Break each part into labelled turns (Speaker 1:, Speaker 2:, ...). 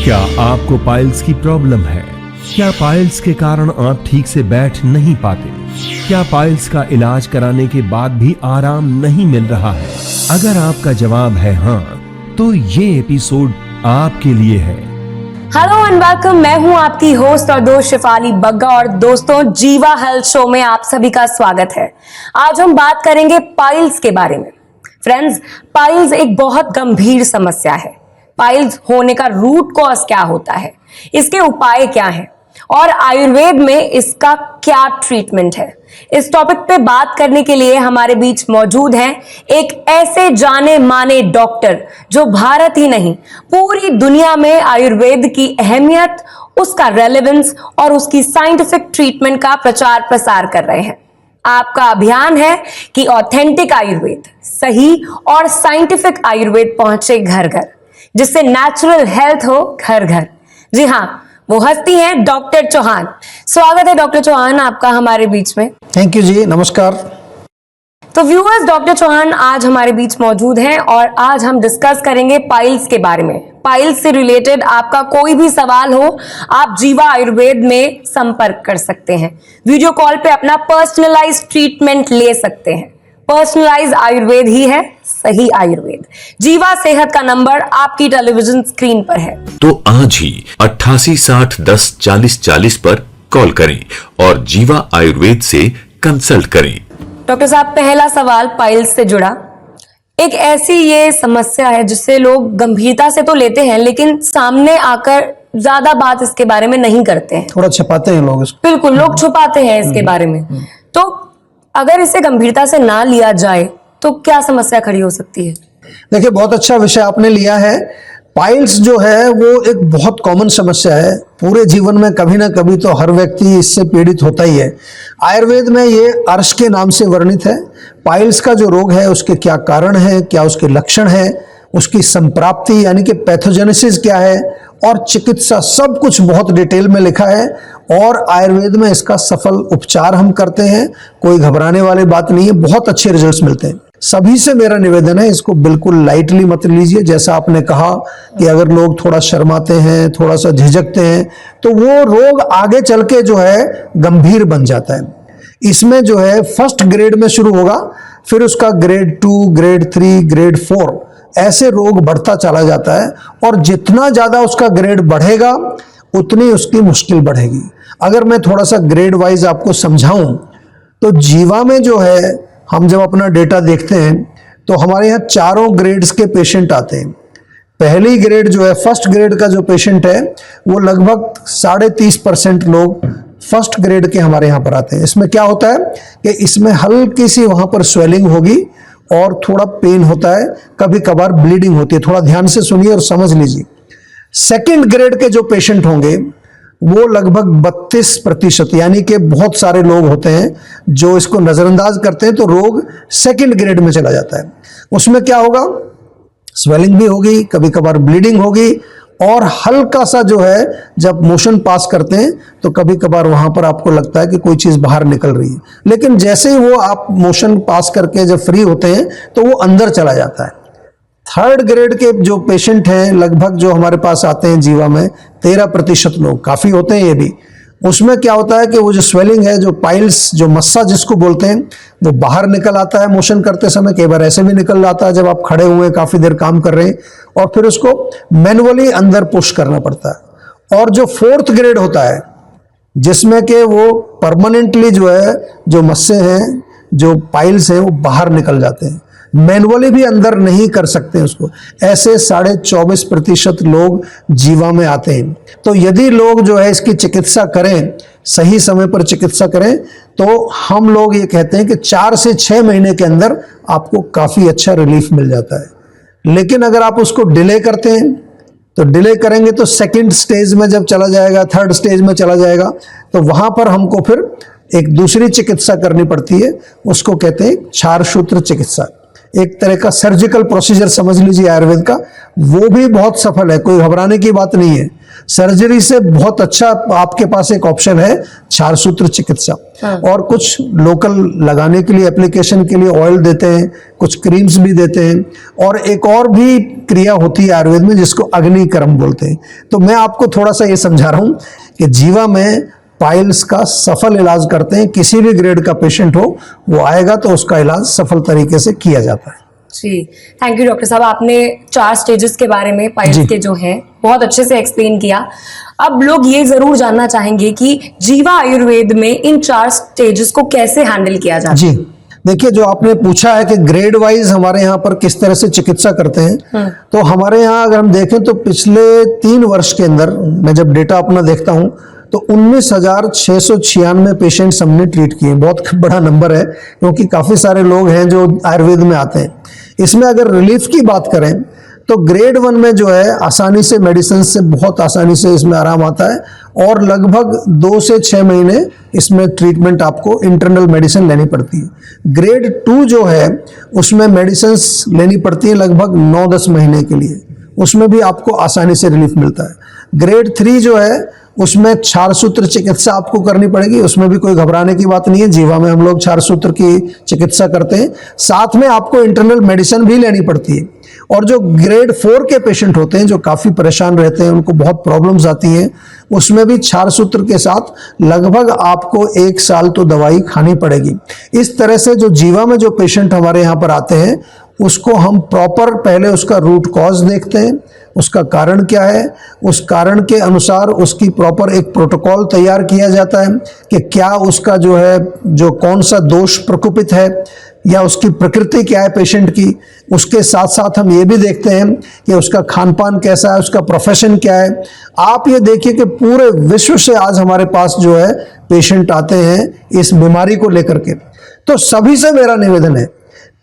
Speaker 1: क्या आपको पाइल्स की प्रॉब्लम है? क्या पाइल्स के कारण आप ठीक से बैठ नहीं पाते? क्या पाइल्स का इलाज कराने के बाद भी आराम नहीं मिल रहा है? अगर आपका जवाब है हाँ, तो ये एपिसोड आपके लिए है।
Speaker 2: हेलो एंड वेलकम, मैं हूं आपकी होस्ट और दोस्त शिफाली बग्गा और दोस्तों जीवा हेल्थ शो में आप सभी का स्वागत है। आज हम बात करेंगे पाइल्स के बारे में। फ्रेंड्स, पाइल्स एक बहुत गंभीर समस्या है। पाइल्स होने का रूट कॉज क्या होता है, इसके उपाय क्या हैं और आयुर्वेद में इसका क्या ट्रीटमेंट है, इस टॉपिक पे बात करने के लिए हमारे बीच मौजूद हैं एक ऐसे जाने माने डॉक्टर जो भारत ही नहीं पूरी दुनिया में आयुर्वेद की अहमियत, उसका रेलेवेंस और उसकी साइंटिफिक ट्रीटमेंट का प्रचार प्रसार कर रहे हैं। आपका अभियान है कि ऑथेंटिक आयुर्वेद, सही और साइंटिफिक आयुर्वेद पहुंचे घर घर, जिससे नेचुरल हेल्थ हो घर घर। जी हाँ, वो हस्ती हैं डॉक्टर चौहान। स्वागत है डॉक्टर चौहान आपका हमारे बीच में।
Speaker 3: थैंक यू जी, नमस्कार।
Speaker 2: तो व्यूअर्स, डॉक्टर चौहान आज हमारे बीच मौजूद हैं और आज हम डिस्कस करेंगे पाइल्स के बारे में। पाइल्स से रिलेटेड आपका कोई भी सवाल हो, आप जीवा आयुर्वेद में संपर्क कर सकते हैं। वीडियो कॉल पे अपना पर्सनलाइज्ड ट्रीटमेंट ले सकते हैं। पर्सनलाइज आयुर्वेद ही है सही आयुर्वेद। जीवा सेहत का नंबर आपकी टेलीविजन स्क्रीन पर है।
Speaker 4: तो आज ही 88 60 10 40 40 पर कॉल करें और जीवा आयुर्वेद से कंसल्ट करें।
Speaker 2: डॉक्टर साहब, पहला सवाल पाइल्स से जुड़ा। एक ऐसी ये समस्या है जिससे लोग गंभीरता से तो लेते हैं, लेकिन सामने आकर ज्यादा बात इसके बारे में नहीं करते हैं।
Speaker 3: थोड़ा छुपाते हैं लोग इसको।
Speaker 2: बिल्कुल, लोग छुपाते हैं इसके बारे में। तो अगर इसे गंभीरता से ना लिया जाए तो क्या समस्या खड़ी हो सकती है?
Speaker 3: देखिए, बहुत अच्छा विषय आपने लिया है। पाइल्स जो है वो एक बहुत कॉमन समस्या है। पूरे जीवन में कभी ना कभी तो हर व्यक्ति इससे पीड़ित होता ही है। आयुर्वेद में ये अर्श के नाम से वर्णित है। पाइल्स का जो रोग है उसके क्या कारण है, क्या उसके लक्षण है, उसकी संप्राप्ति यानी कि पैथोजेनेसिस क्या है और चिकित्सा, सब कुछ बहुत डिटेल में लिखा है। और आयुर्वेद में इसका सफल उपचार हम करते हैं। कोई घबराने वाली बात नहीं है, बहुत अच्छे रिजल्ट्स मिलते हैं। सभी से मेरा निवेदन है, इसको बिल्कुल लाइटली मत लीजिए। जैसा आपने कहा कि अगर लोग थोड़ा शर्माते हैं, थोड़ा सा झिझकते हैं, तो वो रोग आगे चल के जो है गंभीर बन जाता है। इसमें जो है फर्स्ट ग्रेड में शुरू होगा, फिर उसका ग्रेड 2, ग्रेड 3, ग्रेड 4 ऐसे रोग बढ़ता चला जाता है। और जितना ज्यादा उसका ग्रेड बढ़ेगा उतनी उसकी मुश्किल बढ़ेगी। अगर मैं थोड़ा सा ग्रेड वाइज आपको समझाऊं तो जीवा में जो है, हम जब अपना डेटा देखते हैं तो हमारे यहाँ चारों ग्रेड्स के पेशेंट आते हैं। पहली ग्रेड जो है, फर्स्ट ग्रेड का जो पेशेंट है, वो लगभग 30.5% लोग फर्स्ट ग्रेड के हमारे यहाँ पर आते हैं। इसमें क्या होता है कि इसमें हल्की सी वहां पर स्वेलिंग होगी और थोड़ा पेन होता है, कभी कभार ब्लीडिंग होती है। थोड़ा ध्यान से सुनिए और समझ लीजिए। सेकंड ग्रेड के जो पेशेंट होंगे वो लगभग 32%, यानी कि बहुत सारे लोग होते हैं जो इसको नजरअंदाज करते हैं, तो रोग सेकंड ग्रेड में चला जाता है। उसमें क्या होगा, स्वेलिंग भी होगी, कभी कभार ब्लीडिंग होगी और हल्का सा जो है, जब मोशन पास करते हैं तो कभी कभार वहां पर आपको लगता है कि कोई चीज बाहर निकल रही है, लेकिन जैसे ही वो आप मोशन पास करके जब फ्री होते हैं तो वो अंदर चला जाता है। थर्ड ग्रेड के जो पेशेंट हैं, लगभग जो हमारे पास आते हैं जीवा में 13% लोग, काफी होते हैं ये भी। उसमें क्या होता है कि वो जो स्वेलिंग है, जो पाइल्स, जो मस्सा जिसको बोलते हैं, वो बाहर निकल आता है मोशन करते समय। कई बार ऐसे भी निकल आता है जब आप खड़े हुए काफी देर काम कर रहे हैं, और फिर उसको मैनुअली अंदर पुश करना पड़ता है। और जो फोर्थ ग्रेड होता है, जिसमें कि वो परमानेंटली जो है, जो मस्से हैं, जो पाइल्स हैं, वो बाहर निकल जाते हैं, मैनुअली भी अंदर नहीं कर सकते उसको। ऐसे 24.5% लोग जीवा में आते हैं। तो यदि लोग जो है इसकी चिकित्सा करें, सही समय पर चिकित्सा करें, तो हम लोग ये कहते हैं कि 4 से 6 महीने के अंदर आपको काफी अच्छा रिलीफ मिल जाता है। लेकिन अगर आप उसको डिले करते हैं, तो डिले करेंगे तो सेकंड स्टेज में जब चला जाएगा, थर्ड स्टेज में चला जाएगा, तो वहां पर हमको फिर एक दूसरी चिकित्सा करनी पड़ती है। उसको कहते हैं क्षारसूत्र चिकित्सा, एक तरह का सर्जिकल प्रोसीजर समझ लीजिए आयुर्वेद का। वो भी बहुत सफल है, कोई घबराने की बात नहीं है। सर्जरी से बहुत अच्छा आपके पास एक ऑप्शन है क्षार सूत्र चिकित्सा। और कुछ लोकल लगाने के लिए, एप्लीकेशन के लिए ऑयल देते हैं, कुछ क्रीम्स भी देते हैं, और एक और भी क्रिया होती है आयुर्वेद में जिसको अग्निकर्म बोलते हैं। तो मैं आपको थोड़ा सा ये समझा रहा हूं कि जीवा में पाइल्स का सफल इलाज करते हैं। किसी भी ग्रेड का पेशेंट हो वो आएगा तो उसका इलाज सफल तरीके से किया जाता है।
Speaker 2: जी, थैंक यू डॉक्टर साहब। आपने 4 स्टेजेस के बारे में पाइल्स के जो हैं बहुत अच्छे से एक्सप्लेन किया। अब लोग ये जरूर जानना चाहेंगे कि जीवा आयुर्वेद में इन 4 स्टेजेस को कैसे हैंडल किया जाता है।
Speaker 3: जी देखिए, जो आपने पूछा है कि ग्रेड वाइज हमारे यहाँ पर किस तरह से चिकित्सा करते हैं, तो हमारे यहाँ अगर हम देखें तो पिछले 3 वर्ष के अंदर मैं जब डेटा अपना देखता हूँ तो 19,696 पेशेंट्स हमने ट्रीट किए। बहुत बड़ा नंबर है क्योंकि काफी सारे लोग हैं जो आयुर्वेद में आते हैं। इसमें अगर रिलीफ की बात करें तो ग्रेड 1 में जो है आसानी से मेडिसिन से बहुत आसानी से इसमें आराम आता है और लगभग 2 से 6 महीने इसमें ट्रीटमेंट आपको इंटरनल मेडिसिन लेनी पड़ती है। ग्रेड 2 जो है उसमें मेडिसिन लेनी पड़ती है लगभग 9-10 महीने के लिए, उसमें भी आपको आसानी से रिलीफ मिलता है। ग्रेड 3 जो है उसमें क्षार सूत्र चिकित्सा आपको करनी पड़ेगी, उसमें भी कोई घबराने की बात नहीं है। जीवा में हम लोग क्षार सूत्र की चिकित्सा करते हैं, साथ में आपको इंटरनल मेडिसिन भी लेनी पड़ती है। और जो ग्रेड 4 के पेशेंट होते हैं जो काफी परेशान रहते हैं, उनको बहुत प्रॉब्लम्स आती हैं, उसमें भी क्षार सूत्र के साथ लगभग आपको 1 साल तो दवाई खानी पड़ेगी। इस तरह से जो जीवा में जो पेशेंट हमारे यहाँ पर आते हैं उसको हम प्रॉपर पहले उसका रूट कॉज देखते हैं, उसका कारण क्या है, उस कारण के अनुसार उसकी प्रॉपर एक प्रोटोकॉल तैयार किया जाता है कि क्या उसका जो है जो कौन सा दोष प्रकोपित है या उसकी प्रकृति क्या है पेशेंट की। उसके साथ साथ हम ये भी देखते हैं कि उसका खान पान कैसा है, उसका प्रोफेशन क्या है। आप ये देखिए कि पूरे विश्व से आज हमारे पास जो है पेशेंट आते हैं इस बीमारी को लेकर के। तो सभी से मेरा निवेदन है,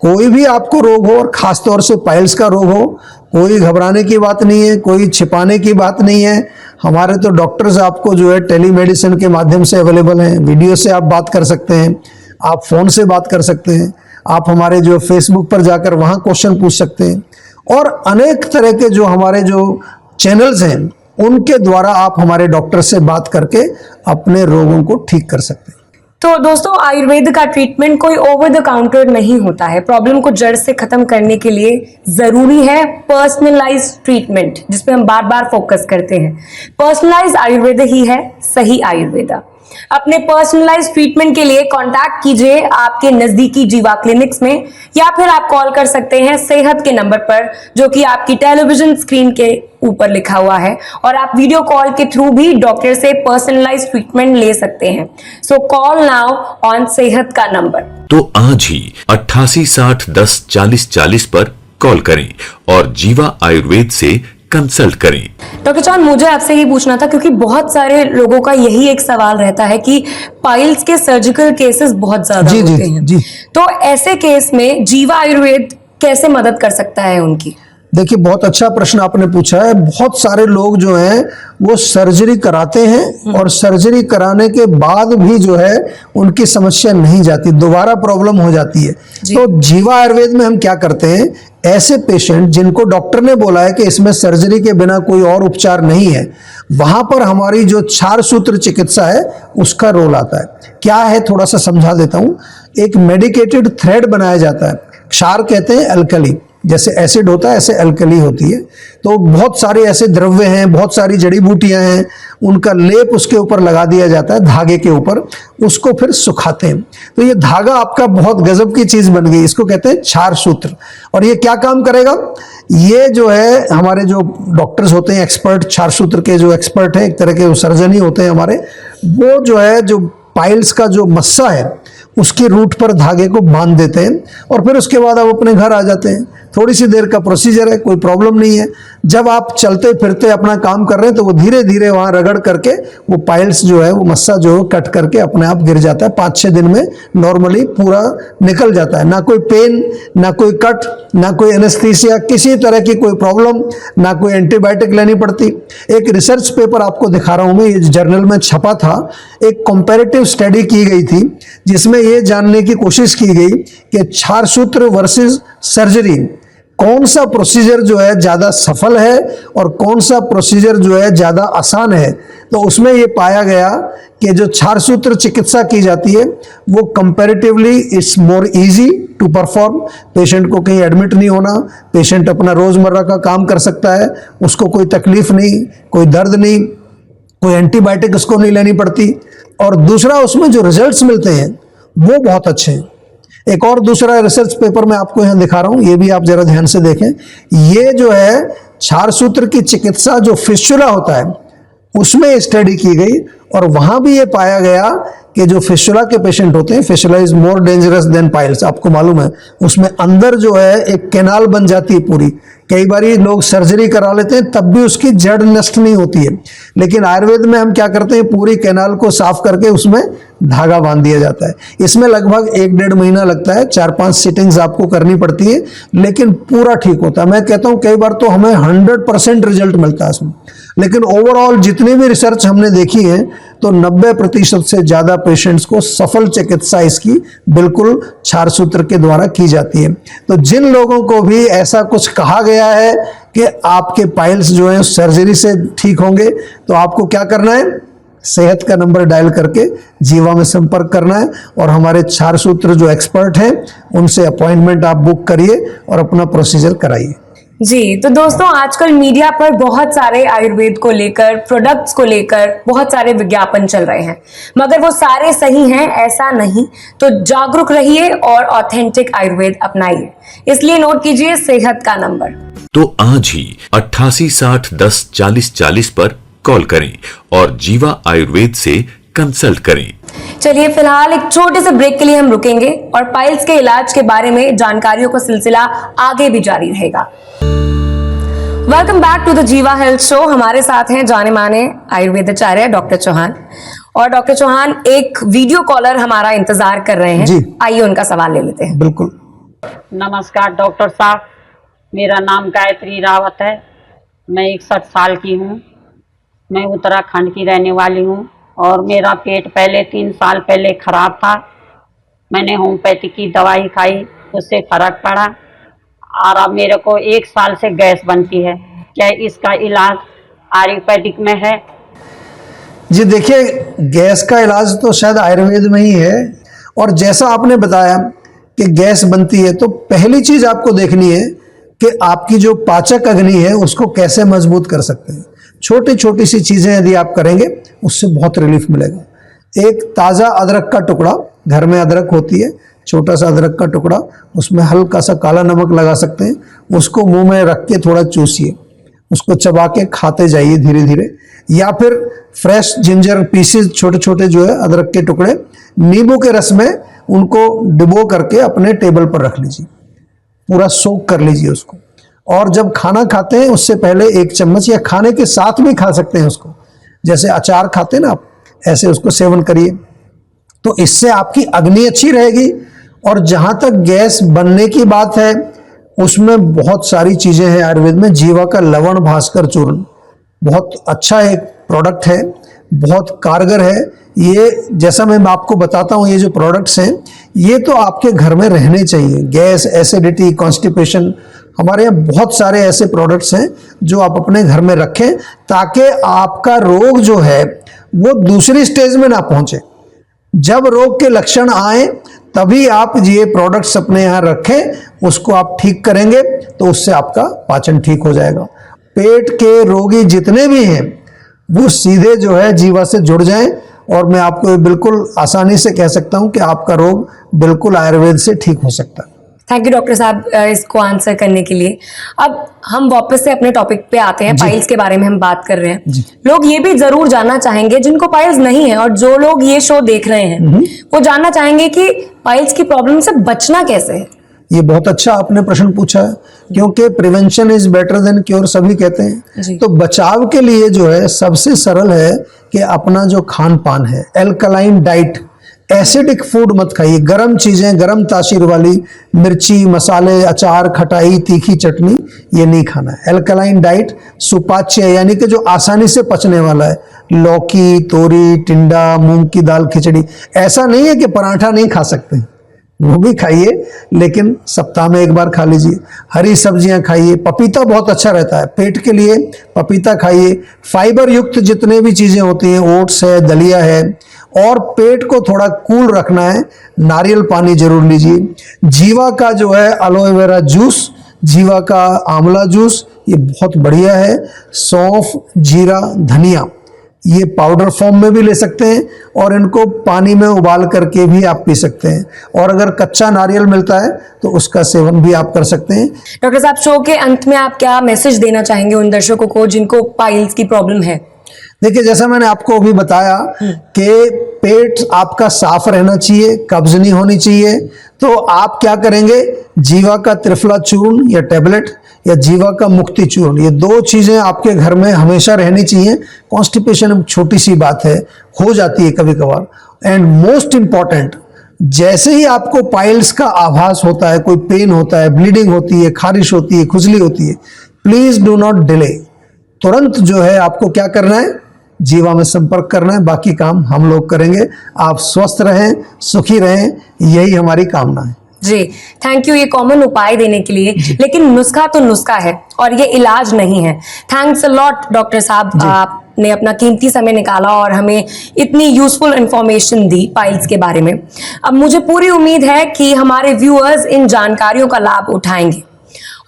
Speaker 3: कोई भी आपको रोग हो और खासतौर से पाइल्स का रोग हो, कोई घबराने की बात नहीं है, कोई छिपाने की बात नहीं है। हमारे तो डॉक्टर्स आपको जो है टेलीमेडिसिन के माध्यम से अवेलेबल हैं, वीडियो से आप बात कर सकते हैं, आप फोन से बात कर सकते हैं, आप हमारे जो फेसबुक पर जाकर वहां क्वेश्चन पूछ सकते हैं, और अनेक तरह के जो हमारे जो चैनल्स हैं उनके द्वारा आप हमारे डॉक्टर से बात करके अपने रोगों को ठीक कर सकते हैं।
Speaker 2: तो दोस्तों, आयुर्वेद का ट्रीटमेंट कोई ओवर द काउंटर नहीं होता है। प्रॉब्लम को जड़ से खत्म करने के लिए जरूरी है पर्सनलाइज्ड ट्रीटमेंट, जिसपे हम बार बार फोकस करते हैं। पर्सनलाइज्ड आयुर्वेद ही है सही आयुर्वेदा। अपने पर्सनलाइज्ड ट्रीटमेंट के लिए कांटेक्ट कीजिए आपके नजदीकी जीवा क्लिनिक्स में, या फिर आप कॉल कर सकते हैं सेहत के नंबर पर जो कि आपकी टेलीविजन स्क्रीन के ऊपर लिखा हुआ है, और आप वीडियो कॉल के थ्रू भी डॉक्टर से पर्सनलाइज्ड ट्रीटमेंट ले सकते हैं। सो कॉल नाउ ऑन सेहत का नंबर।
Speaker 4: तो आज ही 88 60 10 40 40 पर कॉल करें और जीवा आयुर्वेद से कंसल्ट करें।
Speaker 2: डॉक्टर चांद, मुझे आपसे ये पूछना था क्योंकि बहुत सारे लोगों का यही एक सवाल रहता है कि पाइल्स के सर्जिकल केसेस बहुत ज्यादा होते हैं। तो ऐसे केस में जीवा आयुर्वेद कैसे मदद कर सकता है उनकी?
Speaker 3: देखिए, बहुत अच्छा प्रश्न आपने पूछा है। बहुत सारे लोग जो हैं वो सर्जरी कराते हैं और सर्जरी कराने के बाद भी जो है उनकी समस्या नहीं जाती, दोबारा प्रॉब्लम हो जाती है। तो जीवा आयुर्वेद में हम क्या करते हैं, ऐसे पेशेंट जिनको डॉक्टर ने बोला है कि इसमें सर्जरी के बिना कोई और उपचार नहीं है, वहां पर हमारी जो क्षार सूत्र चिकित्सा है उसका रोल आता है। क्या है थोड़ा सा समझा देता हूं। एक मेडिकेटेड थ्रेड बनाया जाता है, क्षार कहते हैं अल्कली, जैसे एसिड होता है ऐसे अल्कली होती है। तो बहुत सारे ऐसे द्रव्य हैं, बहुत सारी जड़ी बूटियां हैं, उनका लेप उसके ऊपर लगा दिया जाता है धागे के ऊपर, उसको फिर सुखाते हैं। तो ये धागा आपका बहुत गजब की चीज बन गई, इसको कहते हैं क्षार सूत्र। और ये क्या काम करेगा, ये जो है हमारे जो डॉक्टर्स होते हैं एक्सपर्ट, क्षार सूत्र के जो एक्सपर्ट हैं, एक तरह के सर्जन ही होते हैं हमारे, वो जो है जो पाइल्स का जो मस्सा है उसकी रूट पर धागे को बांध देते हैं और फिर उसके बाद आप अपने घर आ जाते हैं। थोड़ी सी देर का प्रोसीजर है, कोई प्रॉब्लम नहीं है। जब आप चलते फिरते अपना काम कर रहे हैं तो वो धीरे धीरे वहां रगड़ करके वो पाइल्स जो है वो मस्सा जो है कट करके अपने आप गिर जाता है। 5-6 दिन में नॉर्मली पूरा निकल जाता है। ना कोई पेन, ना कोई कट, ना कोई एनेस्थीसिया, किसी तरह की कोई प्रॉब्लम, ना कोई एंटीबायोटिक लेनी पड़ती। एक रिसर्च पेपर आपको दिखा रहा हूं मैं, ये जर्नल में छपा था। एक कंपैरेटिव स्टडी की गई थी जिसमें ये जानने की कोशिश की गई कि क्षार सूत्र वर्सेस सर्जरी कौन सा प्रोसीजर जो है ज़्यादा सफल है और कौन सा प्रोसीजर जो है ज़्यादा आसान है, तो उसमें ये पाया गया कि जो क्षार सूत्र चिकित्सा की जाती है वो comparatively it's more easy to perform. Patient को कहीं एडमिट नहीं होना, पेशेंट अपना रोज़मर्रा का काम कर सकता है, उसको कोई तकलीफ नहीं, कोई दर्द नहीं, कोई एंटीबायोटिक उसको नहीं लेनी पड़ती। और दूसरा उसमें जो रिजल्ट्स मिलते हैं वो बहुत अच्छे हैं। एक और दूसरा रिसर्च पेपर मैं आपको यहाँ दिखा रहा हूँ, ये भी आप जरा ध्यान से देखें। ये जो है क्षार सूत्र की चिकित्सा जो फिस्टुला होता है उसमें स्टडी की गई और वहां भी ये पाया गया कि जो फिस्टुला के पेशेंट होते हैं, fistula is more dangerous than piles, आपको मालूम है, उसमें अंदर जो है एक कैनाल बन जाती है पूरी। कई बार लोग सर्जरी करा लेते हैं तब भी उसकी जड़ नष्ट नहीं होती है, लेकिन आयुर्वेद में हम क्या करते हैं, पूरी कैनाल को साफ करके उसमें धागा बांध दिया जाता है। इसमें लगभग 1-1.5 महीना लगता है, 4-5 सिटिंग्स आपको करनी पड़ती है, लेकिन पूरा ठीक होता है। मैं कहता हूं कई बार तो हमें 100% रिजल्ट मिलता है इसमें। लेकिन ओवरऑल जितनी भी रिसर्च हमने देखी है तो 90% से ज्यादा पेशेंट्स को सफल चिकित्सा इसकी बिल्कुल क्षार सूत्र के द्वारा की जाती है। तो जिन लोगों को भी ऐसा कुछ कहा गया है कि आपके पाइल्स जो हैं सर्जरी से ठीक होंगे, तो आपको क्या करना है, सेहत का नंबर डायल करके जीवा में संपर्क करना है और हमारे क्षार सूत्र जो एक्सपर्ट हैं उनसे अपॉइंटमेंट आप बुक करिए और अपना प्रोसीजर कराइए।
Speaker 2: जी, तो दोस्तों आजकल मीडिया पर बहुत सारे आयुर्वेद को लेकर, प्रोडक्ट्स को लेकर बहुत सारे विज्ञापन चल रहे हैं, मगर वो सारे सही हैं ऐसा नहीं। तो जागरूक रहिए और ऑथेंटिक आयुर्वेद अपनाइए। इसलिए नोट कीजिए सेहत का नंबर।
Speaker 4: तो आज ही 88 60 10 40 40 पर कॉल करें और जीवा आयुर्वेद से कंसल्ट करें।
Speaker 2: चलिए फिलहाल एक छोटे से ब्रेक के लिए हम रुकेंगे और पाइल्स के इलाज के बारे में जानकारियों का सिलसिला आगे भी जारी रहेगा। वेलकम बैक टू द जीवा हेल्थ शो। हमारे साथ हैं जाने माने आयुर्वेदाचार्य डॉक्टर चौहान। और डॉक्टर चौहान, एक वीडियो कॉलर हमारा इंतजार कर रहे हैं, आइए उनका सवाल ले लेते हैं।
Speaker 3: बिल्कुल।
Speaker 5: नमस्कार डॉक्टर साहब, मेरा नाम गायत्री रावत है, मैं 61 साल की हूँ, मैं उत्तराखंड की रहने वाली हूँ और मेरा पेट पहले 3 साल पहले खराब था। मैंने होम्योपैथी की दवाई खाई, उससे फर्क पड़ा और अब मेरे को 1 साल से गैस बनती है। क्या इसका इलाज आयुर्वेदिक में है?
Speaker 3: जी देखिए, गैस का इलाज तो शायद आयुर्वेद में ही है। और जैसा आपने बताया कि गैस बनती है, तो पहली चीज आपको देखनी है कि आपकी जो पाचक अग्नि है उसको कैसे मजबूत कर सकते हैं। छोटी छोटी सी चीजें यदि आप करेंगे उससे बहुत रिलीफ मिलेगा। एक ताज़ा अदरक का टुकड़ा, घर में अदरक होती है, छोटा सा अदरक का टुकड़ा, उसमें हल्का सा काला नमक लगा सकते हैं, उसको मुंह में रख के थोड़ा चूसिए, उसको चबा के खाते जाइए धीरे धीरे। या फिर फ्रेश जिंजर पीसेस, छोटे छोटे जो है अदरक के टुकड़े, नींबू के रस में उनको डिबो करके अपने टेबल पर रख लीजिए, पूरा सोक कर लीजिए उसको। और जब खाना खाते हैं उससे पहले 1 चम्मच, या खाने के साथ भी खा सकते हैं उसको, जैसे अचार खाते हैं ना आप, ऐसे उसको सेवन करिए। तो इससे आपकी अग्नि अच्छी रहेगी। और जहां तक गैस बनने की बात है, उसमें बहुत सारी चीजें हैं आयुर्वेद में। जीवा का लवण भास्कर चूर्ण बहुत अच्छा एक प्रोडक्ट है, बहुत कारगर है। ये जैसा मैं आपको बताता हूँ, ये जो प्रोडक्ट्स हैं ये तो आपके घर में रहने चाहिए। गैस, एसिडिटी, कॉन्स्टिपेशन, हमारे यहाँ बहुत सारे ऐसे प्रोडक्ट्स हैं जो आप अपने घर में रखें ताकि आपका रोग जो है वो दूसरी स्टेज में ना पहुंचे। जब रोग के लक्षण आए तभी आप ये प्रोडक्ट्स अपने यहाँ रखें, उसको आप ठीक करेंगे तो उससे आपका पाचन ठीक हो जाएगा। पेट के रोगी जितने भी हैं वो सीधे जो है जीवा से जुड़ जाएं और मैं आपको बिल्कुल आसानी से कह सकता हूं कि आपका रोग बिल्कुल आयुर्वेद से ठीक हो सकता है।
Speaker 2: थैंक यू डॉक्टर साहब इसको आंसर करने के लिए। अब हम वापस से अपने टॉपिक पे आते हैं, पाइल्स के बारे में हम बात कर रहे हैं। लोग ये भी जरूर जानना चाहेंगे, जिनको पाइल्स नहीं है और जो लोग ये शो देख रहे हैं वो जानना चाहेंगे कि पाइल्स की प्रॉब्लम से बचना कैसे है।
Speaker 3: ये बहुत अच्छा आपने प्रश्न पूछा है, क्योंकि prevention is better than cure सभी कहते हैं। तो बचाव के लिए जो है सबसे सरल है कि अपना जो खान पान है, एल्कलाइन डाइट, एसिडिक फूड मत खाइए। गर्म चीजें, गर्म तासीर वाली मिर्ची, मसाले, अचार, खटाई, तीखी चटनी, ये नहीं खाना है। एल्कलाइन डाइट, सुपाच्य यानी कि जो आसानी से पचने वाला है, लौकी, तोरी, टिंडा, मूंग की दाल, खिचड़ी। ऐसा नहीं है कि पराठा नहीं खा सकते, वो भी खाइए, लेकिन सप्ताह में एक बार खा लीजिए। हरी सब्जियां खाइए, पपीता बहुत अच्छा रहता है पेट के लिए, पपीता खाइए। फाइबर युक्त जितने भी चीजें होती हैं, ओट्स है, दलिया है, और पेट को थोड़ा कूल रखना है, नारियल पानी जरूर लीजिए। जीवा का जो है एलोवेरा जूस, जीवा का आंवला जूस, ये बहुत बढ़िया है। सौंफ, जीरा, धनिया, ये पाउडर फॉर्म में भी ले सकते हैं और इनको पानी में उबाल करके भी आप पी सकते हैं। और अगर कच्चा नारियल मिलता है तो उसका सेवन भी आप कर सकते हैं।
Speaker 2: डॉक्टर साहब, शो के अंत में आप क्या मैसेज देना चाहेंगे उन दर्शकों को जिनको पाइल्स की प्रॉब्लम है?
Speaker 3: देखिए, जैसा मैंने आपको अभी बताया कि पेट आपका साफ रहना चाहिए, कब्ज नहीं होनी चाहिए, तो आप क्या करेंगे, जीवा का त्रिफला चूर्ण या टेबलेट या जीवा का मुक्ति चूर्ण, ये 2 चीजें आपके घर में हमेशा रहनी चाहिए। कॉन्स्टिपेशन छोटी सी बात है, हो जाती है कभी कभार। एंड मोस्ट इंपॉर्टेंट, जैसे ही आपको पाइल्स का आभास होता है, कोई पेन होता है, ब्लीडिंग होती है, खारिश होती है, खुजली होती है, प्लीज डू नॉट डिले। तुरंत जो है आपको क्या करना है, जीवा में संपर्क करना है, बाकी काम हम लोग करेंगे। आप स्वस्थ रहें, सुखी रहें, यही हमारी कामना है।
Speaker 2: जी, थैंक यू ये कॉमन उपाय देने के लिए। लेकिन नुस्खा तो नुस्खा है और ये इलाज नहीं है। थैंक्स अ लॉट डॉक्टर साहब, आपने अपना कीमती समय निकाला और हमें इतनी यूजफुल इंफॉर्मेशन दी पाइल्स के बारे में। अब मुझे पूरी उम्मीद है कि हमारे व्यूअर्स इन जानकारियों का लाभ उठाएंगे।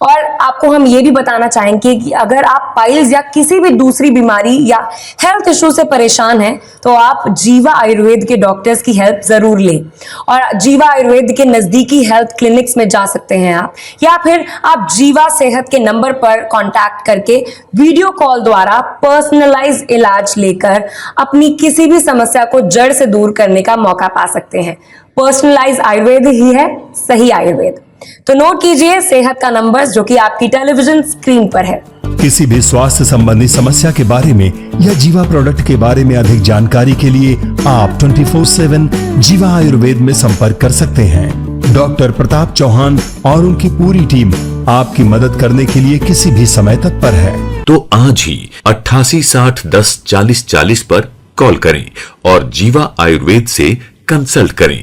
Speaker 2: और आपको हम ये भी बताना चाहेंगे कि अगर आप पाइल्स या किसी भी दूसरी बीमारी या हेल्थ इशू से परेशान हैं तो आप जीवा आयुर्वेद के डॉक्टर्स की हेल्प जरूर लें। और जीवा आयुर्वेद के नजदीकी हेल्थ क्लिनिक्स में जा सकते हैं आप, या फिर आप जीवा सेहत के नंबर पर कांटेक्ट करके वीडियो कॉल द्वारा पर्सनलाइज इलाज लेकर अपनी किसी भी समस्या को जड़ से दूर करने का मौका पा सकते हैं। पर्सनलाइज आयुर्वेद ही है सही आयुर्वेद। तो नोट कीजिए सेहत का नंबर जो कि आपकी टेलीविजन स्क्रीन पर है।
Speaker 1: किसी भी स्वास्थ्य संबंधी समस्या के बारे में या जीवा प्रोडक्ट के बारे में अधिक जानकारी के लिए आप 24/7 जीवा आयुर्वेद में संपर्क कर सकते हैं। डॉक्टर प्रताप चौहान और उनकी पूरी टीम आपकी मदद करने के लिए किसी भी समय तत्पर है।
Speaker 4: तो आज ही 88 60 10 40 40 पर कॉल करें और जीवा आयुर्वेद से कंसल्ट करें।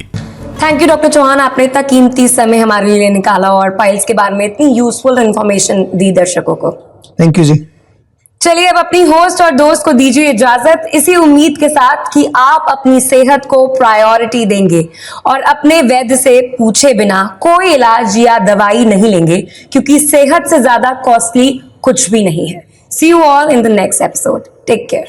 Speaker 2: थैंक यू डॉक्टर चौहान, आपने इतना कीमती समय हमारे लिए निकाला और पाइल्स के बारे में इतनी यूजफुल इंफॉर्मेशन दी दर्शकों को।
Speaker 3: थैंक यू जी।
Speaker 2: चलिए अब अपनी होस्ट और दोस्त को दीजिए इजाजत, इसी उम्मीद के साथ कि आप अपनी सेहत को प्रायोरिटी देंगे और अपने वैद्य से पूछे बिना कोई इलाज या दवाई नहीं लेंगे, क्योंकि सेहत से ज्यादा कॉस्टली कुछ भी नहीं है। See you all in the next episode. Take care.